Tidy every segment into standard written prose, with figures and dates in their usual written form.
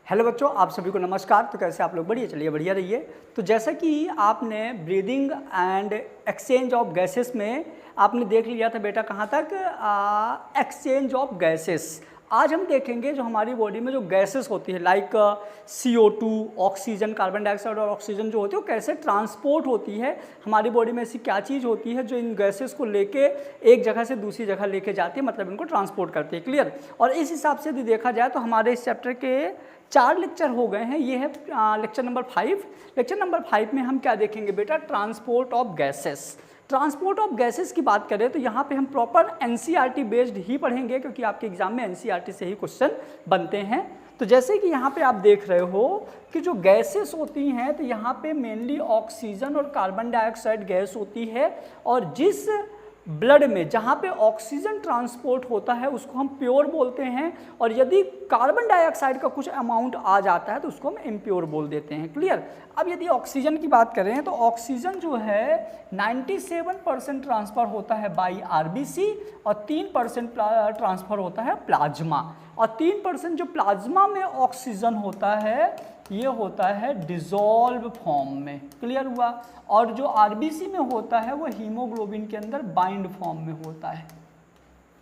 Hello बच्चों, आप सभी को नमस्कार। तो कैसे आप लोग? बढ़िया, चलिए बढ़िया रहिए। तो जैसा कि आपने breathing and exchange of gases में आपने देख लिया था बेटा कहाँ तक, एक्सचेंज ऑफ गैसेस। आज हम देखेंगे जो हमारी बॉडी में जो गैसेस होती है like CO2, oxygen, carbon dioxide और ऑक्सीजन जो होती है वो कैसे ट्रांसपोर्ट होती है। हमारी बॉडी में ऐसी क्या चीज़ होती है जो इन गैसेस को लेके एक जगह से दूसरी जगह लेके जाती है, मतलब इनको ट्रांसपोर्ट करती है। क्लियर? और इस हिसाब से यदि देखा जाए तो हमारे इस चैप्टर के 4 लेक्चर हो गए हैं। ये है लेक्चर नंबर 5। लेक्चर नंबर 5 में हम क्या देखेंगे बेटा? Transport of gases. Transport of gases की बात करें तो यहाँ पे हम प्रॉपर NCERT बेस्ड ही पढ़ेंगे, क्योंकि आपके एग्जाम में NCERT से ही क्वेश्चन बनते हैं। तो जैसे कि यहाँ पे आप देख रहे हो कि जो गैसेस होती हैं तो यहाँ पे मेनली ऑक्सीजन और कार्बन डाइऑक्साइड गैस होती है, और जिस ब्लड में जहाँ पे ऑक्सीजन ट्रांसपोर्ट होता है उसको हम प्योर बोलते हैं, और यदि कार्बन डाइऑक्साइड का कुछ अमाउंट आ जाता है तो उसको हम इम्प्योर बोल देते हैं। क्लियर? अब यदि ऑक्सीजन की बात करें तो ऑक्सीजन जो है 97% ट्रांसफ़र होता है बाई RBC और 3% ट्रांसफ़र होता है प्लाज्मा, और 3% जो प्लाज्मा में ऑक्सीजन होता है ये होता है डिसॉल्व फॉर्म में। क्लियर हुआ? और जो RBC में होता है वो हीमोग्लोबिन के अंदर बाइंड फॉर्म में होता है।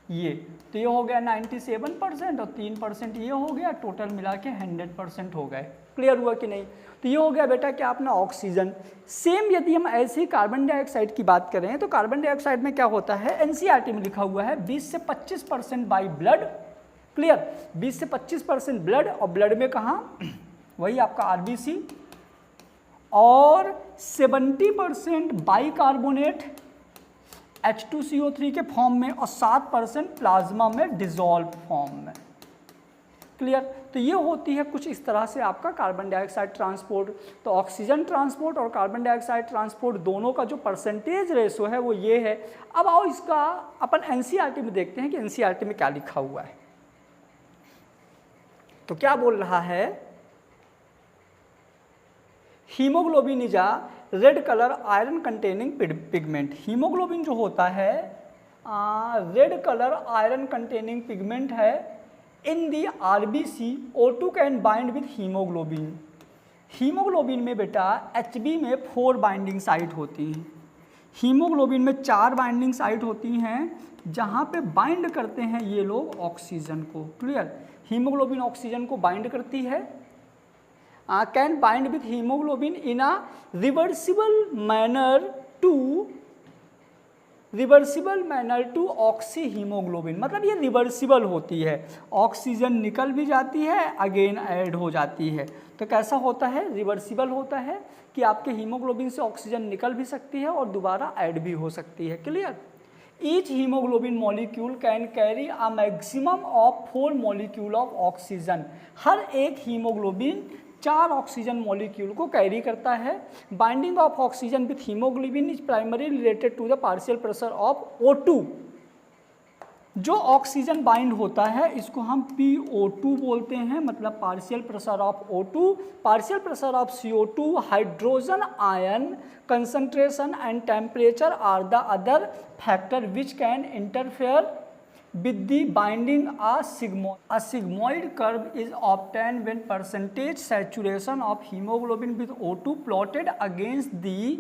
ये तो ये हो गया 97% और 3% ये हो गया, टोटल मिला के 100% हो गए। क्लियर हुआ कि नहीं? तो ये हो गया बेटा क्या अपना ऑक्सीजन। सेम यदि हम ऐसे ही कार्बन डाइऑक्साइड की बात करें तो कार्बन डाइऑक्साइड में क्या होता है? NCERT में लिखा हुआ है 20 से 25% बाई ब्लड। क्लियर? 20 से 25% ब्लड, और ब्लड में कहाँ? वही आपका RBC, और 70% बाइकार्बोनेट H2CO3 के फॉर्म में, और 7% प्लाज्मा में डिसॉल्व फॉर्म में। क्लियर? तो ये होती है कुछ इस तरह से आपका कार्बन डाइऑक्साइड ट्रांसपोर्ट। तो ऑक्सीजन ट्रांसपोर्ट और कार्बन डाइऑक्साइड ट्रांसपोर्ट दोनों का जो परसेंटेज रेशो है वो ये है। अब आओ इसका अपन NCERT में देखते हैं कि NCERT में क्या लिखा हुआ है। तो क्या बोल रहा है? Haemoglobin is a red colour iron containing pigment. Haemoglobin जो होता है red colour iron containing pigment है। In the RBC O2 can bind with haemoglobin. Haemoglobin में बेटा HB में 4 बाइंडिंग साइट होती हैं, हीमोग्लोबिन में 4 बाइंडिंग साइट होती हैं जहाँ पे बाइंड करते हैं ये लोग ऑक्सीजन को। क्लियर? हीमोग्लोबिन ऑक्सीजन को बाइंड करती है, can bind with haemoglobin in a reversible manner to oxyhaemoglobin. मतलब ये रिवर्सिबल होती है, ऑक्सीजन निकल भी जाती है, अगेन ऐड हो जाती है। तो कैसा होता है? रिवर्सिबल होता है कि आपके हीमोग्लोबिन से ऑक्सीजन निकल भी सकती है और दोबारा ऐड भी हो सकती है। Clear? Each haemoglobin molecule can carry a maximum of 4 molecule of oxygen. हर एक हीमोग्लोबिन 4 ऑक्सीजन मॉलिक्यूल को कैरी करता है। Binding of oxygen with haemoglobin is primary related to the partial pressure of O2। जो ऑक्सीजन बाइंड होता है इसको हम PO2 बोलते हैं, मतलब partial pressure of O2। Partial pressure of CO2, hydrogen ion concentration and temperature are the other factor which can interfere with the binding. A sigmoid curve is obtained when percentage saturation of hemoglobin with O2 plotted against the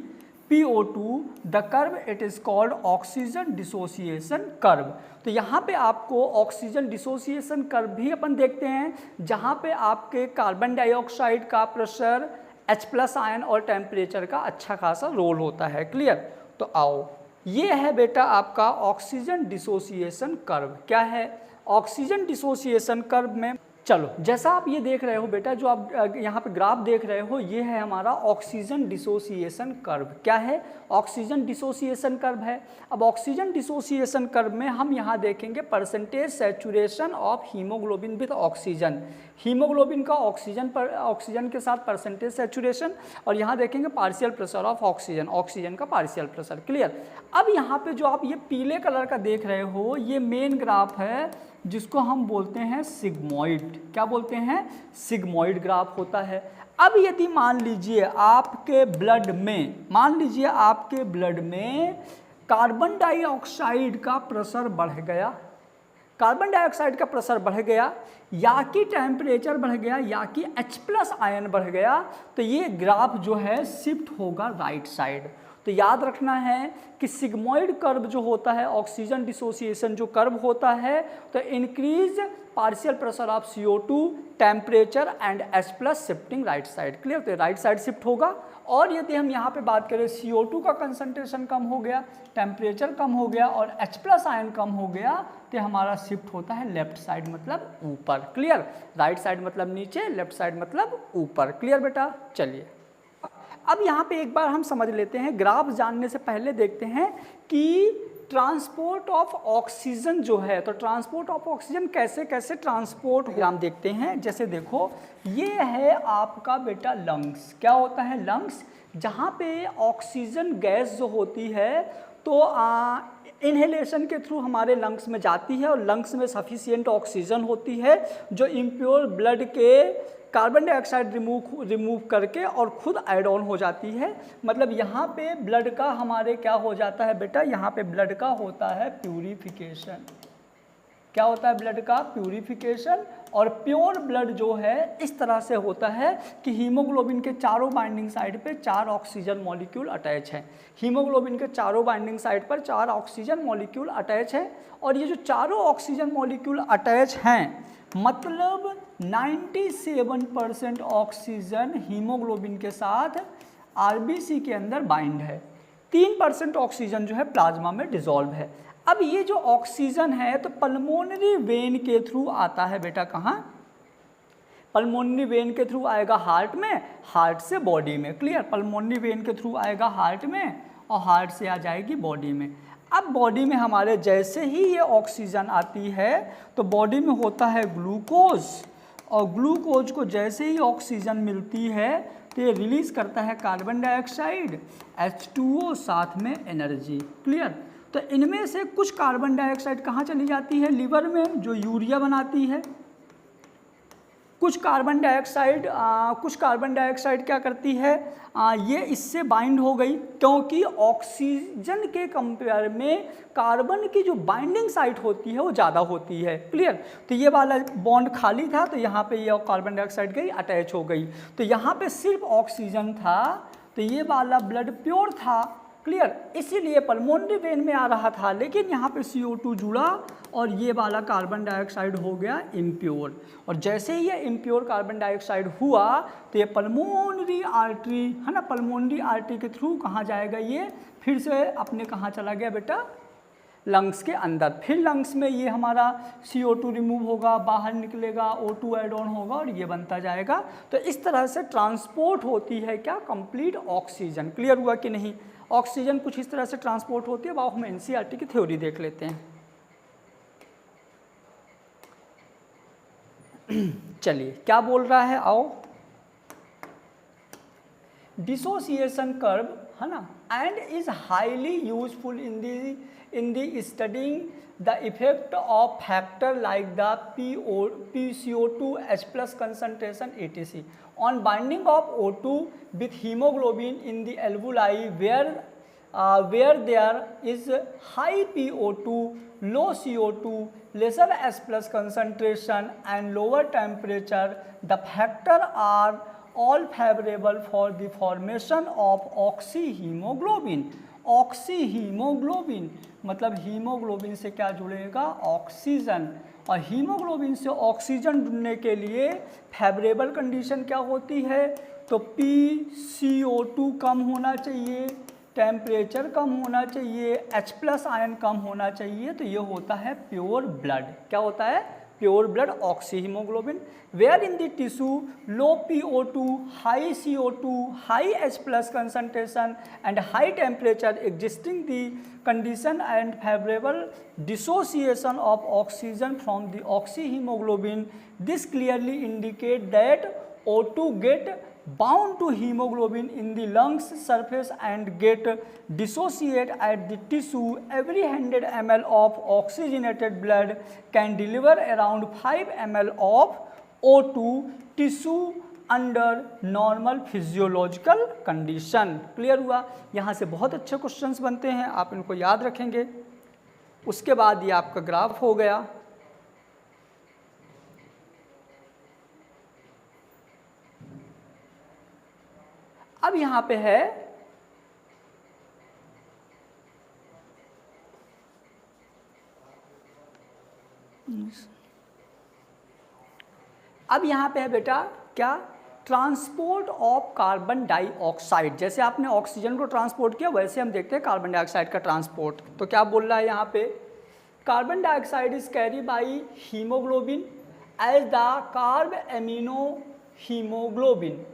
PO2. The curve it is called oxygen dissociation curve. तो यहाँ पे आपको oxygen dissociation curve भी अपन देखते हैं, जहाँ पे आपके कार्बन डाइऑक्साइड का प्रेशर, H+ आयन और टेम्परेचर का अच्छा खासा रोल होता है। क्लियर? तो आओ ये है बेटा आपका ऑक्सीजन डिसोसिएशन कर्व। क्या है? ऑक्सीजन डिसोसिएशन कर्व में चलो जैसा आप ये देख रहे हो बेटा, जो आप यहाँ पे ग्राफ देख रहे हो, ये है हमारा ऑक्सीजन डिसोसिएशन कर्व। क्या है? ऑक्सीजन डिसोसिएशन कर्व है। अब ऑक्सीजन डिसोसिएशन कर्व में हम यहाँ देखेंगे percentage saturation of haemoglobin with oxygen. Haemoglobin का ऑक्सीजन के साथ परसेंटेज सैचुरेशन, और यहाँ देखेंगे partial pressure of oxygen, oxygen का पार्शियल प्रेशर। क्लियर? अब यहाँ पे जो आप ये पीले कलर का देख रहे हो ये मेन ग्राफ है, जिसको हम बोलते हैं सिग्मॉइड। क्या बोलते हैं? सिग्मॉइड ग्राफ होता है। अब यदि मान लीजिए आपके ब्लड में कार्बन डाइऑक्साइड का प्रेशर बढ़ गया, कार्बन डाइऑक्साइड का प्रेशर बढ़ गया या कि टेम्परेचर बढ़ गया या कि H+ आयन बढ़ गया, तो ये ग्राफ जो है शिफ्ट होगा राइट साइड। तो याद रखना है कि सिग्मोइड कर्व जो होता है, ऑक्सीजन डिसोसिएशन जो कर्व होता है, तो increase partial pressure of CO2, temperature and H+ shifting right side. Clear? तो राइट साइड शिफ्ट होगा। और यदि हम यहाँ पे बात करें CO2 का कंसंट्रेशन कम हो गया, टेम्परेचर कम हो गया और H+ आयन कम हो गया, तो हमारा शिफ्ट होता है लेफ्ट साइड मतलब ऊपर। क्लियर? राइट साइड मतलब नीचे, लेफ्ट साइड मतलब ऊपर। क्लियर बेटा? चलिए अब यहाँ पे एक बार हम समझ लेते हैं, ग्राफ जानने से पहले देखते हैं कि ट्रांसपोर्ट ऑफ ऑक्सीजन जो है, तो ट्रांसपोर्ट ऑफ ऑक्सीजन कैसे कैसे ट्रांसपोर्ट हम देखते हैं। जैसे देखो, ये है आपका बेटा लंग्स। क्या होता है? लंग्स, जहाँ पे ऑक्सीजन गैस जो होती है तो इन्हेलेशन के थ्रू हमारे लंग्स में जाती है और लंग्स में सफिशिएंट ऑक्सीजन होती है जो इम्प्योर ब्लड के कार्बन डाइऑक्साइड रिमूव करके और खुद ऐड ऑन हो जाती है। मतलब यहाँ पे ब्लड का हमारे क्या हो जाता है बेटा, यहाँ पे ब्लड का होता है प्यूरिफिकेशन। क्या होता है? ब्लड का प्यूरिफिकेशन। और प्योर ब्लड जो है इस तरह से होता है कि हीमोग्लोबिन के चारों बाइंडिंग साइड पे 4 ऑक्सीजन मॉलिक्यूल अटैच है। हीमोग्लोबिन के चारों बाइंडिंग साइड पर 4 ऑक्सीजन मॉलिक्यूल अटैच है। और ये जो चारों ऑक्सीजन मॉलिक्यूल अटैच हैं, मतलब 97% ऑक्सीजन हीमोग्लोबिन के साथ आरबीसी के अंदर बाइंड है। 3% ऑक्सीजन जो है प्लाज्मा में डिसॉल्व है। अब ये जो ऑक्सीजन है तो पल्मोनरी वेन के थ्रू आता है बेटा, कहाँ? पल्मोनरी वेन के थ्रू आएगा हार्ट में, हार्ट से बॉडी में। क्लियर? पल्मोनरी वेन के थ्रू आएगा हार्ट में और हार्ट से आ जाएगी बॉडी में। अब बॉडी में हमारे जैसे ही ये ऑक्सीजन आती है तो बॉडी में होता है ग्लूकोज, और ग्लूकोज को जैसे ही ऑक्सीजन मिलती है तो ये रिलीज़ करता है कार्बन डाइऑक्साइड, H2O, साथ में एनर्जी। क्लियर? तो इनमें से कुछ कार्बन डाइऑक्साइड कहाँ चली जाती है? लिवर में, जो यूरिया बनाती है। कुछ कार्बन डाइऑक्साइड क्या करती है, ये इससे बाइंड हो गई, क्योंकि ऑक्सीजन के कंपेयर में कार्बन की जो बाइंडिंग साइट होती है वो ज़्यादा होती है। क्लियर? तो ये वाला बॉन्ड खाली था तो यहाँ पे ये कार्बन डाइऑक्साइड गई, अटैच हो गई, तो यहाँ पे सिर्फ ऑक्सीजन था, तो ये वाला ब्लड प्योर था। क्लियर? इसीलिए पल्मोनरी वेन में आ रहा था, लेकिन यहाँ पे CO2 जुड़ा और ये वाला कार्बन डाइऑक्साइड हो गया इम्प्योर। और जैसे ही ये इम्प्योर कार्बन डाइऑक्साइड हुआ तो ये पल्मोनरी आर्टरी है ना, पल्मोनरी आर्टरी के थ्रू कहाँ जाएगा? ये फिर से अपने कहाँ चला गया बेटा? लंग्स के अंदर। फिर लंग्स में ये हमारा CO2 रिमूव होगा, बाहर निकलेगा, O2 ऐड ऑन होगा और ये बनता जाएगा। तो इस तरह से ट्रांसपोर्ट होती है क्या? Complete oxygen. क्लियर हुआ कि नहीं? ऑक्सीजन कुछ इस तरह से ट्रांसपोर्ट होती है। अब हम NCERT की थ्योरी देख लेते हैं। चलिए क्या बोल रहा है, आओ। डिसोसिएशन कर्व है ना, and is highly useful in the studying the effect of factor like the PCO2, H+ concentration etc. on binding of O2 with hemoglobin in the alveoli where there is high PO2, low CO2, lesser H+ concentration and lower temperature. The factors are all favorable for the formation of oxyhemoglobin. Oxyhaemoglobin मतलब haemoglobin से क्या जुड़ेगा? Oxygen. और haemoglobin से oxygen जुड़ने के लिए favourable condition क्या होती है? तो PCO2 कम होना चाहिए, टेम्परेचर कम होना चाहिए, H+ आयन कम होना चाहिए, तो ये होता है प्योर ब्लड। क्या होता है? Pure blood oxyhaemoglobin. Where in the tissue low PO2, high CO2, high H+ concentration and high temperature existing the condition and favorable dissociation of oxygen from the oxyhemoglobin. This clearly indicate that O2 get bound to hemoglobin in the lungs surface and get dissociate at the tissue. Every 100 ml of oxygenated blood can deliver around 5 ml of O2 tissue under normal physiological condition. Clear हुआ? यहाँ से बहुत अच्छे questions बनते हैं, आप इनको याद रखेंगे। उसके बाद ये आपका ग्राफ हो गया। अब यहाँ पे है बेटा क्या, ट्रांसपोर्ट ऑफ कार्बन डाइऑक्साइड। जैसे आपने ऑक्सीजन को ट्रांसपोर्ट किया वैसे हम देखते हैं कार्बन डाइऑक्साइड का ट्रांसपोर्ट। तो क्या बोल रहा है यहाँ पे, carbon dioxide is carry by haemoglobin as the carbamino haemoglobin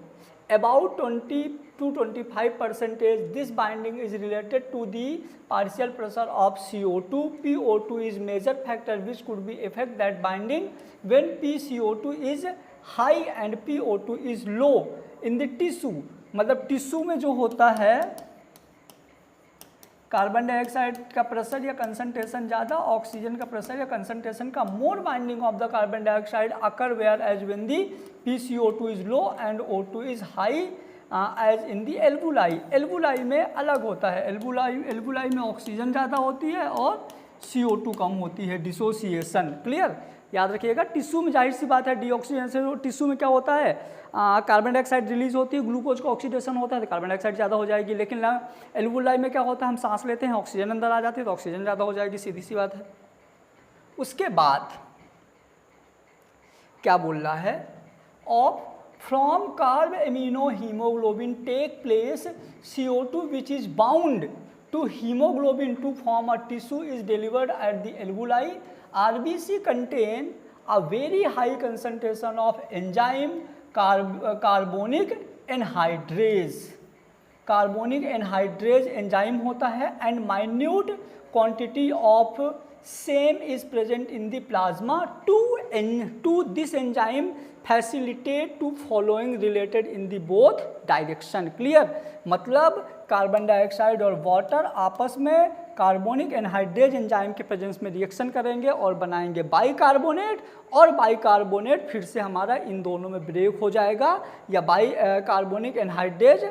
about 20 to 25%. This binding is related to the partial pressure of CO2. PO2 is major factor which could be affect that binding when PCO2 is high and PO2 is low in the tissue. मतलब tissue में जो होता है carbon dioxide का pressure या concentration ज़्यादा, oxygen का pressure या कंसंट्रेशन का more binding of the carbon dioxide occur whereas when the PCO2 is low and O2 is high as in the alveoli. Alveoli में अलग होता है, एल्वुलाई में ऑक्सीजन ज़्यादा होती है और CO2 कम होती है, डिसोसिएशन। क्लियर, याद रखिएगा। टिश्यू में जाहिर सी बात है डीऑक्सीजनेशन, टिश्यू में क्या होता है कार्बन डाइऑक्साइड रिलीज होती है, ग्लूकोज का ऑक्सीडेशन होता है तो कार्बन डाइऑक्साइड ज़्यादा हो जाएगी। लेकिन एल्वुलाई में क्या होता है, हम सांस लेते हैं ऑक्सीजन अंदर आ जाती है तो ऑक्सीजन ज़्यादा हो जाएगी, सीधी सी बात है। उसके बाद क्या बोल रहा है, of from carbamino haemoglobin take place CO2 which is bound to haemoglobin to form a tissue is delivered at the alveoli. RBC contain a very high concentration of enzyme carbonic anhydrase। Carbonic anhydrase enzyme होता है and minute quantity of same is present in the plasma to this enzyme facilitate to following related in the both direction. Clear, मतलब carbon dioxide और water आपस में carbonic anhydrase enzyme के presence में reaction करेंगे और बनाएंगे बाइकार्बोनेट, और बाइकार्बोनेट फिर से हमारा इन दोनों में ब्रेक हो जाएगा या कार्बोनिक एनहाइड्रेज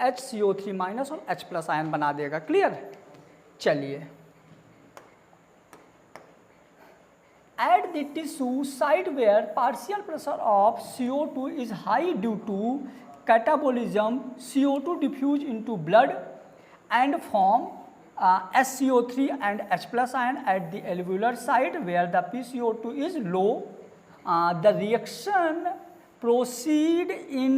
HCO3 माइनस और H+ आयन बना देगा। क्लियर, चलिए at the tissue site where partial pressure of CO2 is high due to catabolism, CO2 diffuse into blood and form SCO3 and H+ ion at the alveolar site where the PCO2 is low. The reaction proceed in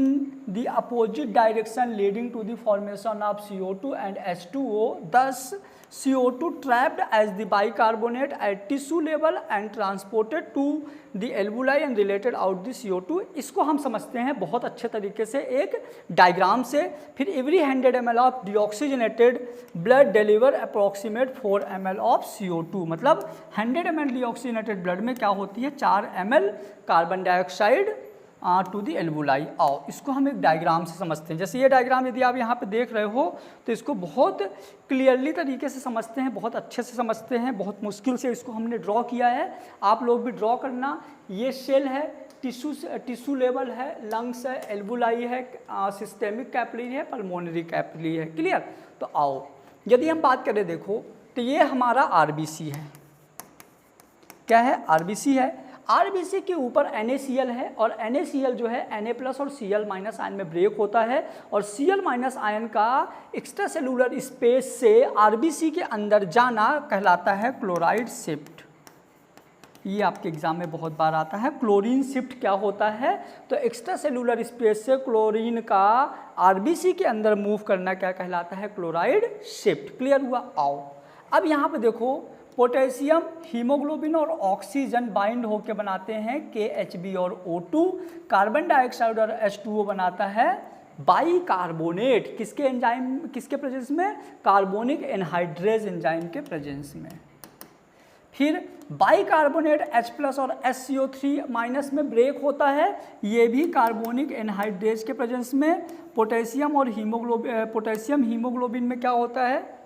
the opposite direction leading to the formation of CO2 and H2O. Thus CO2 trapped as the bicarbonate at tissue level and transported to the alveoli and related out the CO2। इसको हम समझते हैं बहुत अच्छे तरीके से एक diagram से। फिर every 100 ml of deoxygenated blood deliver approximate 4 ml of CO2। मतलब 100 ml डीऑक्सीजनेटेड ब्लड में क्या होती है, 4 ml carbon dioxide to the alveoli. आओ इसको हम एक डायग्राम से समझते हैं। जैसे ये डायग्राम यदि आप यहाँ पे देख रहे हो तो इसको बहुत क्लियरली तरीके से समझते हैं, बहुत अच्छे से समझते हैं, बहुत मुश्किल से इसको हमने ड्रॉ किया है। आप लोग भी ड्रॉ करना। ये सेल है, टिश्यू लेवल है, लंग्स है, एल्वुलाई है, सिस्टेमिक कैपिलरी है, पल्मोनरी कैपिलरी है। क्लियर, तो आओ यदि हम बात करें, देखो तो ये हमारा RBC है। क्या है, RBC है। RBC के ऊपर NaCl है और NaCl जो है Na+ और Cl- आयन में ब्रेक होता है और Cl- आयन का एक्स्ट्रा सेलुलर स्पेस से RBC के अंदर जाना कहलाता है क्लोराइड शिफ्ट। ये आपके एग्जाम में बहुत बार आता है। क्लोरीन शिफ्ट क्या होता है, तो एक्स्ट्रा सेलुलर स्पेस से क्लोरीन का RBC के अंदर मूव करना क्या कहलाता है, क्लोराइड शिफ्ट। क्लियर हुआ। आओ अब यहाँ पे देखो, पोटेशियम हीमोग्लोबिन और ऑक्सीजन बाइंड होकर बनाते हैं KHB और O2। कार्बन डाइऑक्साइड और H2O बनाता है बाइकार्बोनेट। किसके एंजाइम, किसके प्रेजेंस में, कार्बोनिक एनहाइड्रेज एंजाइम के प्रेजेंस में। फिर बाइकार्बोनेट H+ और SCO3- में ब्रेक होता है, ये भी कार्बोनिक एनहाइड्रेज के प्रेजेंस में। पोटेशियम और पोटेशियम हीमोग्लोबिन में क्या होता है,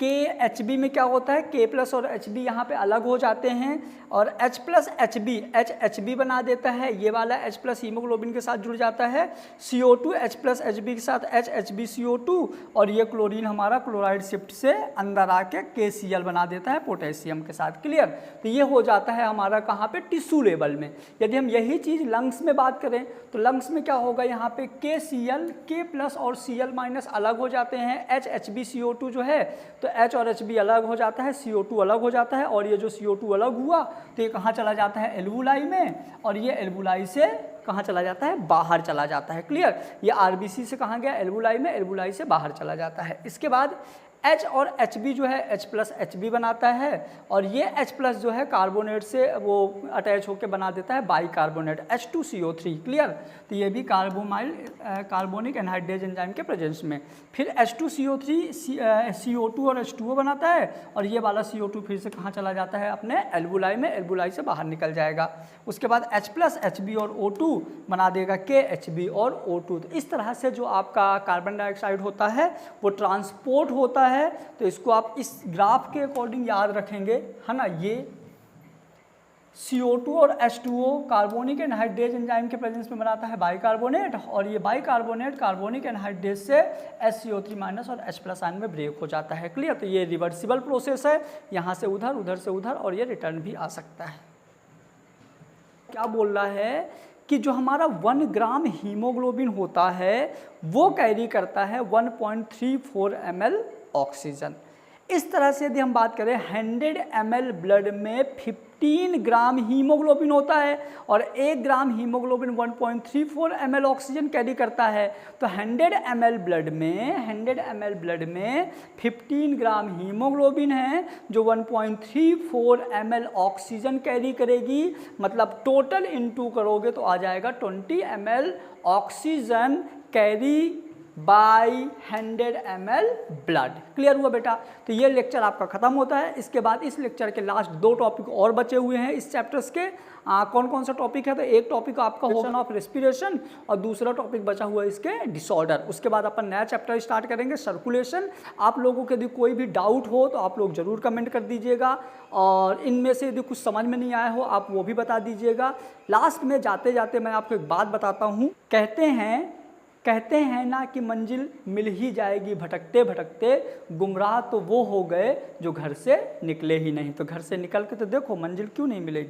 KHB में क्या होता है, K प्लस और HB यहाँ पे अलग हो जाते हैं और H प्लस HB HHB बना देता है, ये वाला H प्लस हीमोग्लोबिन के साथ जुड़ जाता है, CO2 H प्लस HB के साथ HHbCO2 और ये क्लोरीन हमारा क्लोराइड शिफ्ट से अंदर आके KCl बना देता है पोटेशियम के साथ। क्लियर, तो ये हो जाता है हमारा कहाँ पे, टिश्यू लेवल में। यदि हम यही चीज़ लंग्स में बात करें तो लंग्स में क्या होगा, यहाँ पे KCl K प्लस और Cl माइनस अलग हो जाते हैं, HHbCO2 जो है तो H और HB अलग हो जाता है, CO2 अलग हो जाता है और ये जो CO2 अलग हुआ तो ये कहाँ चला जाता है, एल्वुलाई में, और ये एल्वुलाई से कहाँ चला जाता है, बाहर चला जाता है। क्लियर, ये RBC से कहाँ गया, एल्वुलाई में, एल्वुलाई से बाहर चला जाता है। इसके बाद H और HB जो है H प्लस HB बनाता है और ये H प्लस जो है कार्बोनेट से वो अटैच होकर बना देता है बाइकार्बोनेट H2CO3। क्लियर, तो ये भी कार्बोनिक एनहाइड्रेज एंजाइम के प्रेजेंस में। फिर H2CO3 CO2 और H2O बनाता है और ये वाला CO2 फिर से कहाँ चला जाता है, अपने एल्वुलाई में, एल्वुलाई से बाहर निकल जाएगा। उसके बाद H प्लस HB और O2 बना देगा KHB और O2। तो इस तरह से जो आपका कार्बन डाइऑक्साइड होता है वो ट्रांसपोर्ट होता है। तो इसको आप इस ग्राफ के अकॉर्डिंग याद रखेंगे, है ना। ये CO2 और H2O कार्बोनिक एनहाइड्रेज एंजाइम के प्रेजेंस में बनाता है बाइकार्बोनेट और ये बाइकार्बोनेट कार्बोनिक एनहाइड्रेज से HCO3 माइनस और H प्लस आयन में ब्रेक हो जाता है। क्लियर, तो ये रिवर्सिबल प्रोसेस है, यहाँ से उधर, उधर से उधर और ये रिटर्न भी आ सकता है। क्या बोल रहा है कि जो हमारा 1 ग्राम हीमोग्लोबिन होता है वो कैरी करता है 1.34 ml ऑक्सीजन। इस तरह से यदि हम बात करें 100 ml ब्लड में 15 ग्राम हीमोग्लोबिन होता है और 1 ग्राम हीमोग्लोबिन 1.34 ml ऑक्सीजन कैरी करता है, तो 100 ml ब्लड में 15 ग्राम हीमोग्लोबिन है जो 1.34 ml ऑक्सीजन कैरी करेगी। मतलब टोटल इनटू करोगे तो आ जाएगा 20 ml oxygen carry by 100 ml blood. Clear हुआ बेटा, तो ये लेक्चर आपका खत्म होता है। इसके बाद इस लेक्चर के लास्ट 2 टॉपिक और बचे हुए हैं इस चैप्टर्स के। कौन कौन सा टॉपिक है, तो एक टॉपिक आपका होगा ऑफ रेस्पिरेशन और दूसरा टॉपिक बचा हुआ है इसके डिसऑर्डर। उसके बाद अपन नया चैप्टर स्टार्ट करेंगे सर्कुलेशन। आप लोगों के यदि कोई भी डाउट हो तो आप लोग जरूर कमेंट कर दीजिएगा और इनमें से यदि कुछ समझ में नहीं आया हो आप वो भी बता दीजिएगा। लास्ट में जाते जाते मैं आपको एक बात बताता हूँ, कहते हैं ना कि मंजिल मिल ही जाएगी भटकते भटकते, गुमराह तो वो हो गए जो घर से निकले ही नहीं। तो घर से निकल के तो देखो मंजिल क्यों नहीं मिलेगी।